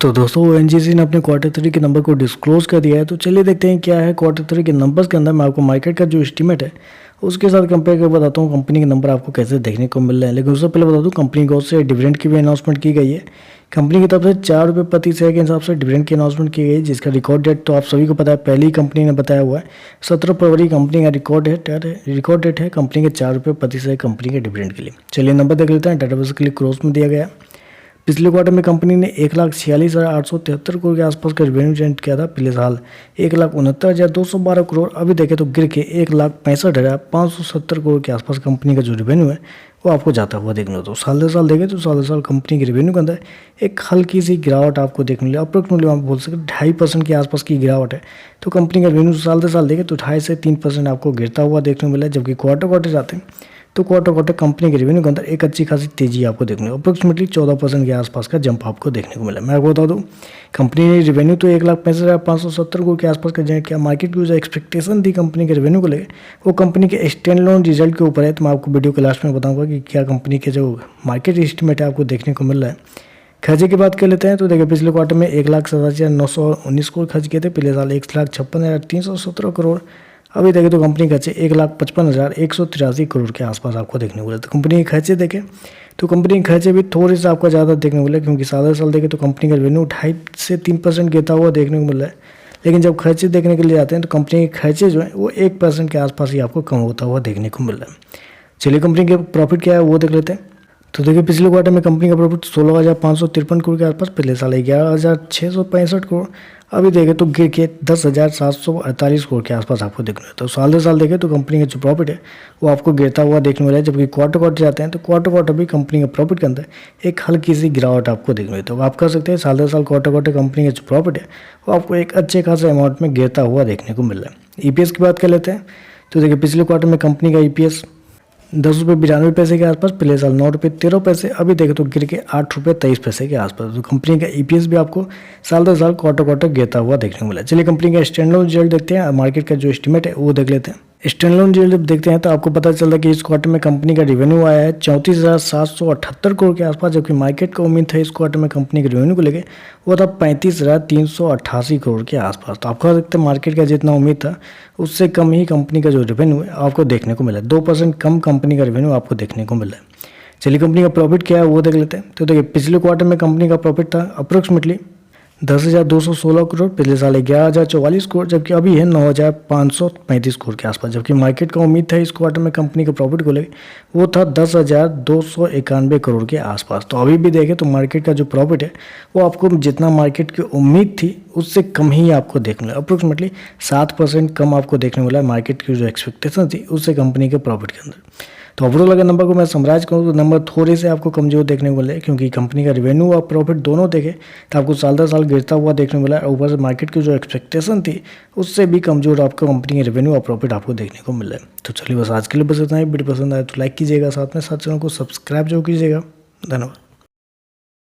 तो दोस्तों ओएनजीसी ने अपने क्वार्टर 3 के नंबर को डिस्क्लोज कर दिया है। तो चलिए देखते हैं क्या है क्वार्टर 3 के नंबर्स के अंदर। मैं आपको मार्केट का जो एस्टीमेट है उसके साथ कंपेयर कर बताता हूँ कंपनी के नंबर आपको कैसे देखने को मिल रहे हैं। लेकिन उससे पहले बता दूँ कंपनी की ओर से डिविडेंड की भी अनाउंसमेंट की गई है। कंपनी की तरफ से 4 रुपये प्रति शेयर के हिसाब से डिविडेंड की अनाउंसमेंट की गई, जिसका रिकॉर्ड डेट तो आप सभी को पता है, पहले ही कंपनी ने बताया हुआ है 17 फरवरी कंपनी का रिकॉर्ड डेट है कंपनी के 4 रुपये प्रति शेयर कंपनी के डिविडेंड के लिए। चलिए नंबर देख लेते हैं। डाटाबेस के लिए क्रॉस में दिया गया। पिछले क्वार्टर में कंपनी ने 1,46,873 करोड़ के आसपास का रेवेन्यू जनरेट किया था। पिछले साल 1,69,212 करोड़। अभी देखें तो गिर के 1,65,570 करोड़ के आसपास कंपनी का जो रेवेन्यू है वो आपको जाता हुआ देखने को। तो साल दर साल देखें तो साल दर साल कंपनी के रेवेन्यू के अंदर एक हल्की सी गिरावट आपको देखने मिली। अप्रोक्सिमेटली आप बोल सकते 2.5% के आसपास की गिरावट है। तो कंपनी का रेवेन्यू साल दर साल देखें तो 2.5 से 3% आपको गिरता हुआ देखने को मिला है। जबकि क्वार्टर जाते हैं तो क्वार्टर कंपनी के रेवेन्यू के अंदर एक अच्छी खासी तेजी आपको देखने को, अप्रोक्सीमेटली 14% के आसपास का जंप आपको देखने को मिला। मैं आपको बता दूं कंपनी ने रेवेन्यू तो 1,65,570 करोड़ के आसपास का जनरेट किया। मार्केट की जो एक्सपेक्टेशन थी कंपनी के रेवेन्यू को लेकर वो कंपनी के स्टैंड लोन रिजल्ट के ऊपर है। तो मैं आपको वीडियो के लास्ट में बताऊँगा कि क्या कंपनी के जो मार्केट एस्टिमेट है आपको देखने को मिल रहा है। खर्चे की बात कर लेते हैं तो देखिए पिछले क्वार्टर में 1,87,919 करोड़ खर्च किए थे। पिछले साल 1,56,317 करोड़। अभी देखें तो कंपनी खर्चे 1,55,183 करोड़ के आसपास आपको देखने को मिले। तो कंपनी के खर्चे देखें तो कंपनी के खर्चे भी थोड़े से आपको ज़्यादा देखने को मिले, क्योंकि साल दर साल देखें तो कंपनी का रेवेन्यू 2.5 से 3% गिरता हुआ देखने को मिल रहा है। लेकिन जब खर्चे देखने के लिए जाते हैं तो कंपनी के खर्चे जो है वो 1% के आसपास ही आपको कम होता हुआ देखने को मिल रहा है। चलिए कंपनी के प्रॉफिट क्या है वो देख लेते हैं। तो देखिए पिछले क्वार्टर में कंपनी का प्रॉफिट 16,553 करोड़ के आसपास। पिछले साल 11,665 करोड़। अभी देखें तो गिर के 10,748 करोड़ के आसपास आपको देखने को। तो साल दर साल देखें तो कंपनी का जो प्रॉफिट है वो आपको गिरता हुआ देखने को मिला है। जबकि क्वार्टर जाते हैं तो क्वार्टर भी कंपनी का प्रॉफिट के अंदर एक हल्की सी गिरावट आपको देखने को। तो आप कह सकते हैं साल दर साल क्वार्टर कंपनी का जो प्रॉफिट है वो आपको एक अच्छे खासे अमाउंट में गिरता हुआ देखने को मिल रहा है। ईपीएस की बात कर लेते हैं तो देखिए पिछले क्वार्टर में कंपनी का ईपीएस 10.92 के आसपास। पिछले साल 9.13। अभी देखें तो गिर के 8.23 के आसपास। तो कंपनी का ईपीएस भी आपको साल दर साल क्वार्टर गिरता हुआ देखने को मिला। चलिए कंपनी का स्टैंडअलोन रिजल्ट देखते हैं। मार्केट का जो एस्टीमेट है वो देख लेते हैं। स्टैंडअलोन रिजल्ट जब देखते हैं तो आपको पता चलता है कि इस क्वार्टर में कंपनी का रेवेन्यू आया है 34,778 करोड़ के आसपास। जबकि मार्केट का उम्मीद था इस क्वार्टर में कंपनी के रेवेन्यू को लेकर वो था 35,388 करोड़ के आसपास। तो आप कह सकते हैं मार्केट का जितना उम्मीद था उससे कम ही कंपनी का जो रेवेन्यू है आपको देखने को मिला। 2% कम कंपनी का रेवेन्यू आपको देखने को मिला है। चलिए कंपनी का प्रॉफिट क्या है वो देख लेते हैं। तो देखिए पिछले क्वार्टर में कंपनी का प्रॉफिट था अप्रोक्सीमेटली 10,216 करोड़। पिछले साल 11,044 करोड़। जबकि अभी है 9,535 करोड़ के आसपास। जबकि मार्केट का उम्मीद था इस क्वार्टर में कंपनी के प्रॉफिट को लेकर वो था 10,291 करोड़ के आसपास। तो अभी भी देखें तो मार्केट का जो प्रॉफिट है वो आपको जितना मार्केट की उम्मीद थी उससे कम ही आपको देखने मिला। अप्रोक्सीमेटली 7% कम आपको देखने मिला है मार्केट की जो एक्सपेक्टेशन थी उससे कंपनी के प्रॉफिट के अंदर। तो ओवरऑल अगर नंबर को मैं समराइज करूँ तो नंबर थोड़े से आपको कमजोर देखने को मिले, क्योंकि कंपनी का रेवेन्यू और प्रॉफिट दोनों देखें तो आपको साल दर साल गिरता हुआ देखने को मिला है। ऊपर से मार्केट की जो एक्सपेक्टेशन थी उससे भी कमजोर आपको कंपनी के रेवेन्यू और प्रॉफिट आपको देखने को मिला है। तो चलिए बस आज के लिए बस इतना ही। वीडियो पसंद आए तो लाइक कीजिएगा, साथ में साथ चैनल को सब्सक्राइब जरूर कीजिएगा। धन्यवाद।